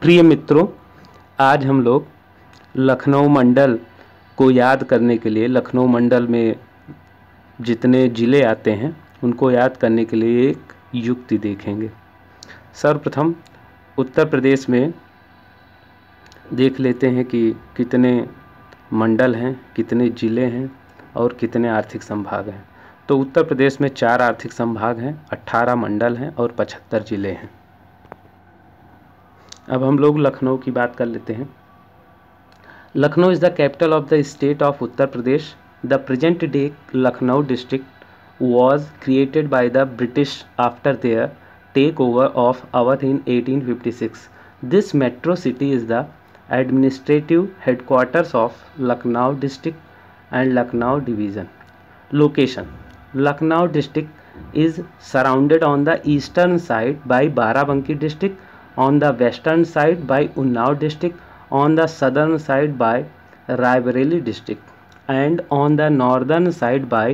प्रिय मित्रों, आज हम लोग लखनऊ मंडल को याद करने के लिए लखनऊ मंडल में जितने ज़िले आते हैं उनको याद करने के लिए एक युक्ति देखेंगे। सर्वप्रथम उत्तर प्रदेश में देख लेते हैं कि कितने मंडल हैं, कितने ज़िले हैं और कितने आर्थिक संभाग हैं। तो उत्तर प्रदेश में 4 आर्थिक संभाग हैं, 18 मंडल हैं और 75 ज़िले हैं। अब हम लोग लखनऊ की बात कर लेते हैं। Lucknow is the capital of the state of Uttar Pradesh. The present day Lucknow district was created by the British after their takeover of Awadh in 1856. This metro city is the administrative headquarters of Lucknow district and Lucknow division. Location: Lucknow district is surrounded on the eastern side by Barabanki district, on the western side by Unnao district, on the southern side by Raebareli district, and on the northern side by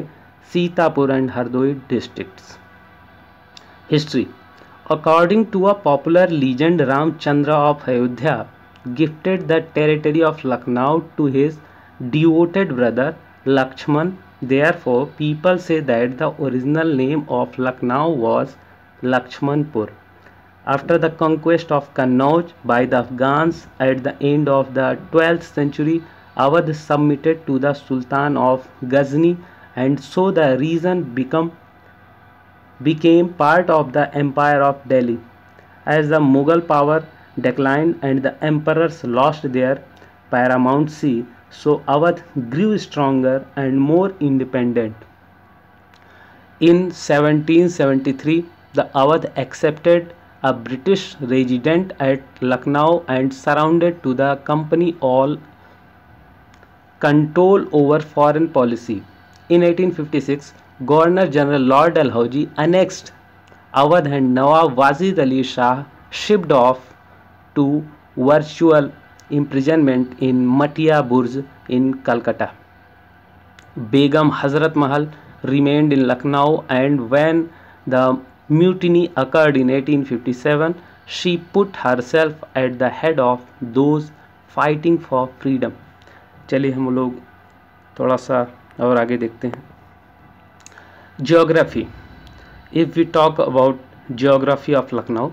Sitapur and Hardoi districts. History: according to a popular legend, Ramchandra of Ayodhya gifted the territory of Lucknow to his devoted brother Lakshman. Therefore, people say that the original name of Lucknow was Lakshmanpur. After the conquest of Kannauj by the Afghans at the end of the 12th century, Awadh submitted to the Sultan of Ghazni, and so the region became part of the Empire of Delhi. As the Mughal power declined and the emperors lost their paramountcy, so Awadh grew stronger and more independent. In 1773, the Awadh accepted a British resident at Lucknow and surrendered to the company all control over foreign policy. In 1856, Governor General Lord Dalhousie annexed Awadh and Nawab Wajid Ali Shah shipped off to virtual imprisonment in Matia Burj in Calcutta. Begum Hazrat Mahal remained in Lucknow, and when the mutiny occurred in 1857, she put herself at the head of those fighting for freedom. चलिए हम लोग थोड़ा सा और आगे देखते हैं। Geography: if we talk about geography of Lucknow,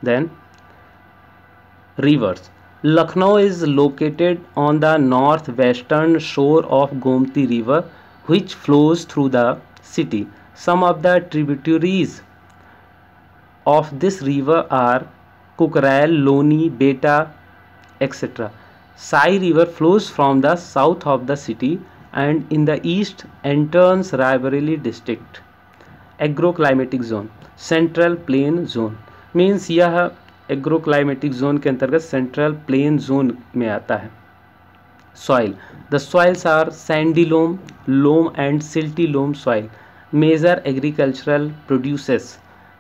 then rivers. Lucknow is located on the northwestern shore of Gomti River, which flows through the city. Some of the tributaries of this river are Kukrail, Loni, Beta, etc. Sai River flows from the south of the city and in the east enters Raebareli district. Agroclimatic zone: Central Plain Zone means यह agroclimatic zone के अंतर्गत central plane zone में आता है। Soil: the soils are sandy loam, loam and silty loam soil. Major agricultural produces: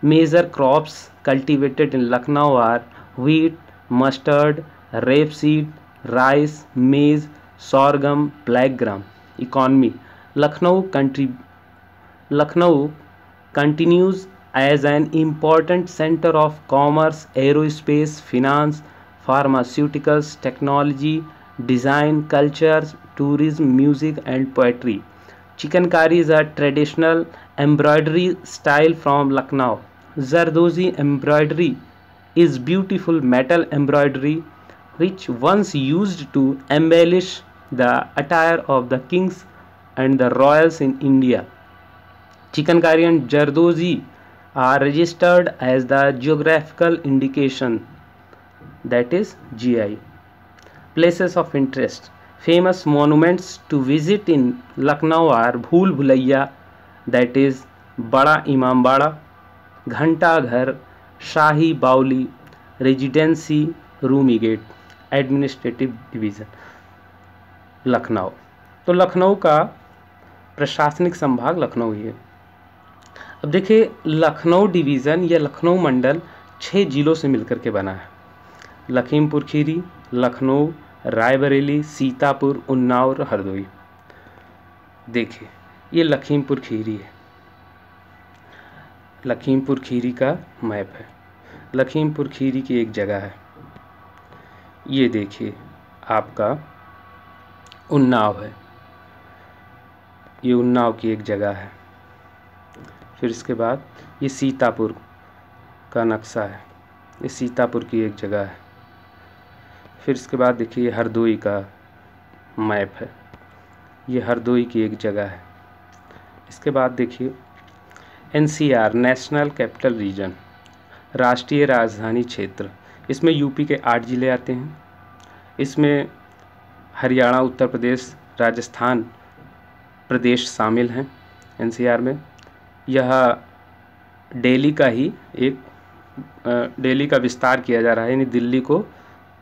major crops cultivated in Lucknow are wheat, mustard, rapeseed, rice, maize, sorghum, black gram. Economy: Lucknow continues as an important center of commerce, aerospace, finance, pharmaceuticals, technology, design, culture, tourism, music and poetry. Chikankari is a traditional embroidery style from Lucknow. Zardozi embroidery is beautiful metal embroidery which once used to embellish the attire of the kings and the royals in India. Chikankari and Zardozi are registered as the geographical indication, that is GI. Places of interest: famous monuments to visit in Lucknow are Bhool Bhulaiya, that is Bada Imambada, Ghanta Ghar, Shahi Bauli, Residency, Rumi Gate. Administrative division Lucknow. तो लखनऊ का प्रशासनिक संभाग लखनऊ ही है। अब देखिए, Lucknow division या लखनऊ मंडल 6 जिलों से मिलकर के बना है। लखीमपुर खीरी, लखनऊ, रायबरेली, सीतापुर, उन्नाव और हरदोई। देखिए, ये लखीमपुर खीरी है। लखीमपुर खीरी का मैप है। लखीमपुर खीरी की एक जगह है ये देखिए आपका उन्नाव है, ये उन्नाव की एक जगह है। फिर इसके बाद ये सीतापुर का नक्शा है, ये सीतापुर की एक जगह है। फिर इसके बाद देखिए ये हरदोई का मैप है, ये हरदोई की एक जगह है। इसके बाद देखिए NCR नेशनल कैपिटल रीजन, राष्ट्रीय राजधानी क्षेत्र, इसमें यूपी के 8 ज़िले आते हैं। इसमें हरियाणा, उत्तर प्रदेश, राजस्थान प्रदेश शामिल हैं NCR में। यह दिल्ली का ही दिल्ली का विस्तार किया जा रहा है, यानी दिल्ली को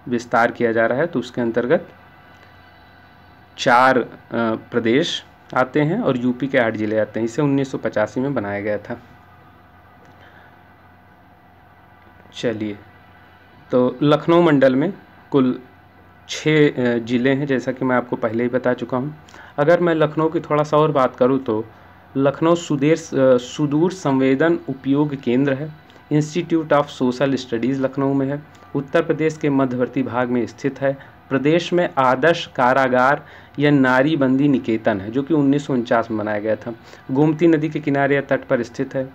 विस्तार किया जा रहा है, तो उसके अंतर्गत 4 प्रदेश आते हैं और यूपी के 8 ज़िले आते हैं। इसे 1985 में बनाया गया था। चलिए, तो लखनऊ मंडल में कुल 6 ज़िले हैं, जैसा कि मैं आपको पहले ही बता चुका हूँ। अगर मैं लखनऊ की थोड़ा सा और बात करूँ तो लखनऊ सुदूर संवेदन उपयोग केंद्र है। Institute of social studies Lucknow में है। उत्तर प्रदेश के मध्यवर्ती भाग में स्थित है। प्रदेश में आदर्श कारागार या नारी बंदी निकेतन है, जो कि 1949 में बनाया गया था। गोमती नदी के किनारे या तट पर स्थित है।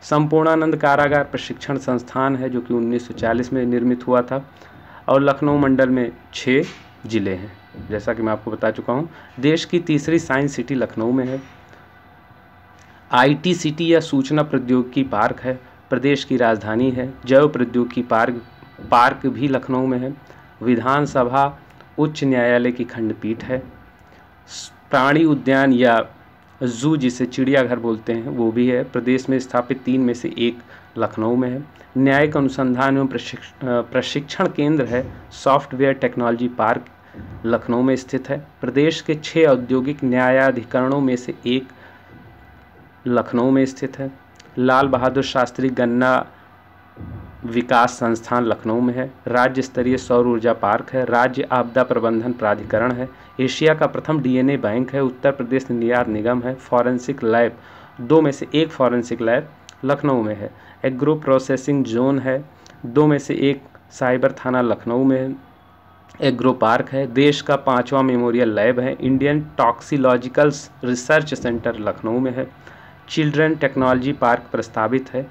संपूर्णानंद कारागार प्रशिक्षण संस्थान है, जो कि 1940 में निर्मित हुआ था। और लखनऊ मंडल में 6 ज़िले हैं, जैसा कि मैं आपको बता चुका हूँ। देश की तीसरी साइंस सिटी लखनऊ में है। IT सिटी या सूचना प्रौद्योगिकी पार्क है, प्रदेश की राजधानी है। जैव प्रौद्योगिकी पार्क भी लखनऊ में है। विधानसभा उच्च न्यायालय की खंडपीठ है। प्राणी उद्यान या जू, जिसे चिड़ियाघर बोलते हैं, वो भी है। प्रदेश में स्थापित 3 में से 1 लखनऊ में है। न्यायिक अनुसंधान एवं प्रशिक्षण केंद्र है। सॉफ्टवेयर टेक्नोलॉजी पार्क लखनऊ में स्थित है। प्रदेश के 6 औद्योगिक न्यायाधिकरणों में से 1 लखनऊ में स्थित है। लाल बहादुर शास्त्री गन्ना विकास संस्थान लखनऊ में है। राज्य स्तरीय सौर ऊर्जा पार्क है। राज्य आपदा प्रबंधन प्राधिकरण है। एशिया का प्रथम DNA बैंक है। उत्तर प्रदेश निर्यात निगम है। फॉरेंसिक लैब, 2 में से 1 फॉरेंसिक लैब लखनऊ में है। एग्रो प्रोसेसिंग जोन है, 2 में से 1 साइबर थाना लखनऊ में है। एग्रो पार्क है। देश का 5वां मेमोरियल लैब है। इंडियन टॉक्सिलॉजिकल रिसर्च सेंटर लखनऊ में है। चिल्ड्रन टेक्नोलॉजी पार्क प्रस्तावित है,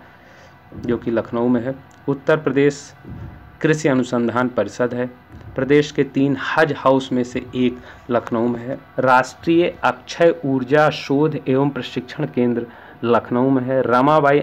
जो कि लखनऊ में है। उत्तर प्रदेश कृषि अनुसंधान परिषद है। प्रदेश के 3 हज हाउस में से 1 लखनऊ में है। राष्ट्रीय अक्षय ऊर्जा शोध एवं प्रशिक्षण केंद्र लखनऊ में है। रमाबाई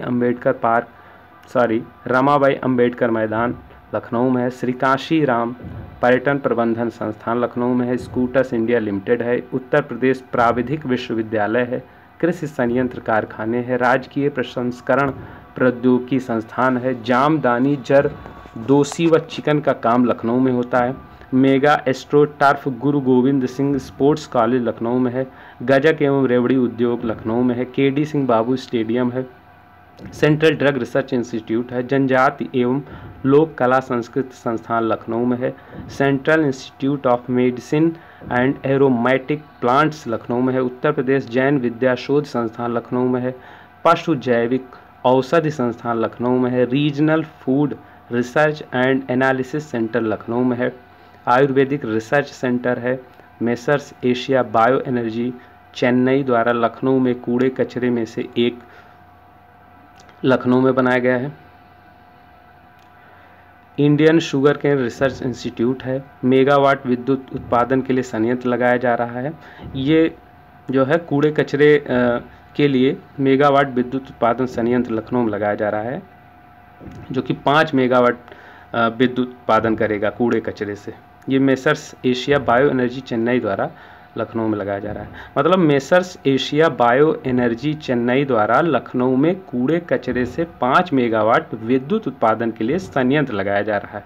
अंबेडकर मैदान लखनऊ में है। श्री काशी राम पर्यटन प्रबंधन संस्थान लखनऊ में है। स्कूटर्स इंडिया लिमिटेड है। उत्तर प्रदेश प्राविधिक विश्वविद्यालय है। कृषि संयंत्र कारखाने हैं। राजकीय प्रसंस्करण प्रौद्योगिकी संस्थान है। जामदानी, जरदोशी व चिकन का काम लखनऊ में होता है। मेगा एस्ट्रो टर्फ गुरु गोविंद सिंह स्पोर्ट्स कॉलेज लखनऊ में है। गजक एवं रेवड़ी उद्योग लखनऊ में है। KD सिंह बाबू स्टेडियम है। सेंट्रल ड्रग रिसर्च इंस्टीट्यूट है। जनजाति एवं लोक कला संस्कृति संस्थान लखनऊ में है। Central institute of medicine and aromatic plants Lucknow में है। उत्तर प्रदेश जैन विद्या शोध संस्थान लखनऊ में है। पशु जैविक औषधि संस्थान लखनऊ में है। Regional food research and analysis centre Lucknow में है। आयुर्वेदिक रिसर्च सेंटर है। Messrs Asia bio energy Chennai द्वारा लखनऊ में कूड़े कचरे में से एक लखनऊ में बनाया गया है। Indian sugar cane research institute है। मेगावाट विद्युत उत्पादन के लिए संयंत्र लगाया जा रहा है। ये जो है कूड़े कचरे के लिए मेगावाट विद्युत उत्पादन संयंत्र लखनऊ में लगाया जा रहा है, जो कि 5 मेगावाट विद्युत उत्पादन करेगा कूड़े कचरे से। ये messrs Asia bio energy Chennai द्वारा लखनऊ में लगाया जा रहा है। मतलब messrs Asia bio energy Chennai द्वारा लखनऊ में कूड़े कचरे से 5 मेगावाट विद्युत उत्पादन के लिए संयंत्र लगाया जा रहा है।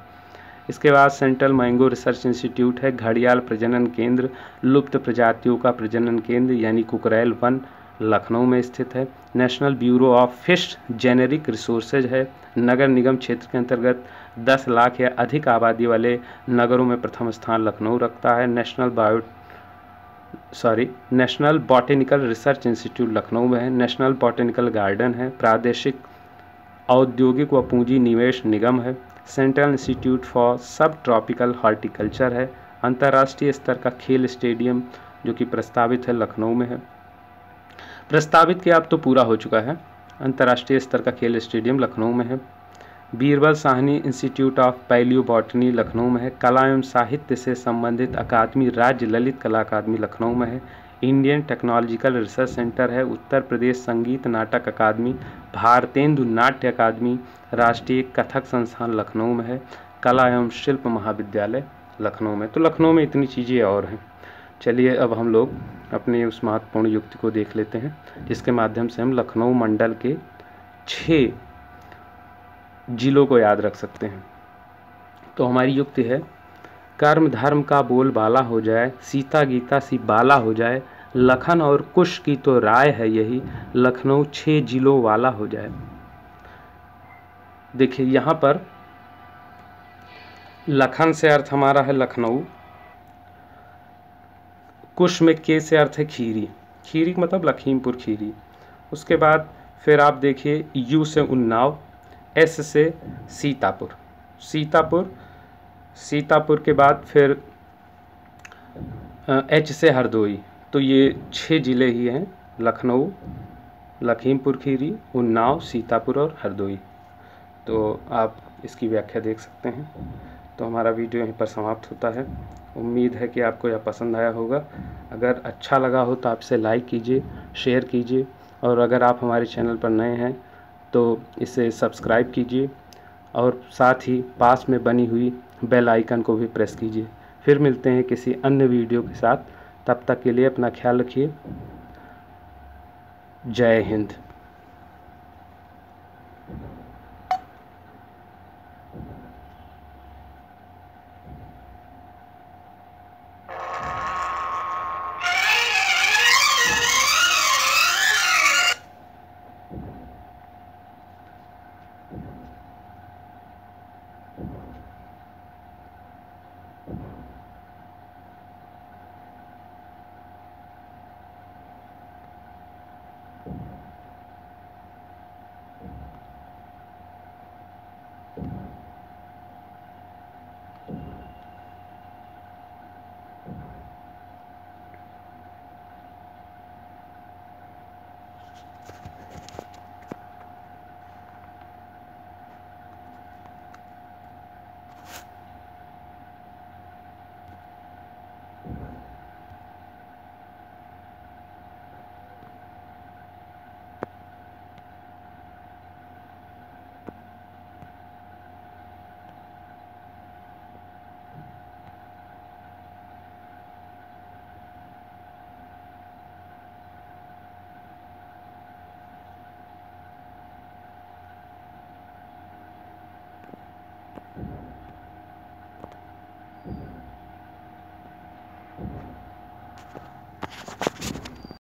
इसके बाद सेंट्रल मैंगो रिसर्च इंस्टीट्यूट है। घड़ियाल प्रजनन केंद्र, लुप्त प्रजातियों का प्रजनन केंद्र यानी कुकरैल वन लखनऊ में स्थित है। National bureau of fish generic resources है। नगर निगम क्षेत्र के अंतर्गत 10 लाख या अधिक आबादी वाले नगरों में प्रथम स्थान लखनऊ रखता है। National botanical research institute Lucknow में है। नेशनल बॉटेनिकल गार्डन है। प्रादेशिक औद्योगिक व पूंजी निवेश निगम है। सेंट्रल इंस्टीट्यूट फॉर सब ट्रॉपिकल हॉर्टिकल्चर है। अंतर्राष्ट्रीय स्तर का खेल स्टेडियम जो कि प्रस्तावित है लखनऊ में है। प्रस्तावित क्या, अब तो पूरा हो चुका है। अंतर्राष्ट्रीय स्तर का खेल स्टेडियम लखनऊ में है। Birbal Sahni institute of palaeobotany Lucknow में है। कला एवं साहित्य से संबंधित अकादमी राज्य ललित कला अकादमी लखनऊ में है। इंडियन टेक्नोलॉजिकल रिसर्च सेंटर है। उत्तर प्रदेश संगीत नाटक अकादमी, भारतेंदु नाट्य अकादमी, राष्ट्रीय कथक संस्थान लखनऊ में है। कला एवं शिल्प महाविद्यालय लखनऊ में। तो लखनऊ में इतनी चीज़ें और हैं। चलिए अब हम लोग अपनी उस महत्वपूर्ण युक्ति को देख लेते हैं जिसके माध्यम से हम लखनऊ मंडल के 6 जिलों को याद रख सकते हैं। तो हमारी युक्ति है, कर्म धर्म का बोल बाला हो जाए, सीता गीता सी बाला हो जाए, लखन और कुश की तो राय है यही, लखनऊ 6 जिलों वाला हो जाए। देखिए यहाँ पर लखन से अर्थ हमारा है लखनऊ, कुश में के से अर्थ है खीरी, खीरी मतलब लखीमपुर खीरी। उसके बाद फिर आप देखिए यू से उन्नाव, एस से सीतापुर, सीतापुर, सीतापुर के बाद फिर एच से हरदोई। तो ये 6 ज़िले ही हैं, लखनऊ, लखीमपुर खीरी, उन्नाव, सीतापुर और हरदोई। तो आप इसकी व्याख्या देख सकते हैं। तो हमारा वीडियो यहीं पर समाप्त होता है। उम्मीद है कि आपको यह पसंद आया होगा। अगर अच्छा लगा हो तो आप इसे लाइक कीजिए, शेयर कीजिए, और अगर आप हमारे चैनल पर नए हैं तो इसे सब्सक्राइब कीजिए और साथ ही पास में बनी हुई बेल आइकन को भी प्रेस कीजिए। फिर मिलते हैं किसी अन्य वीडियो के साथ। तब तक के लिए अपना ख्याल रखिए। जय हिंद।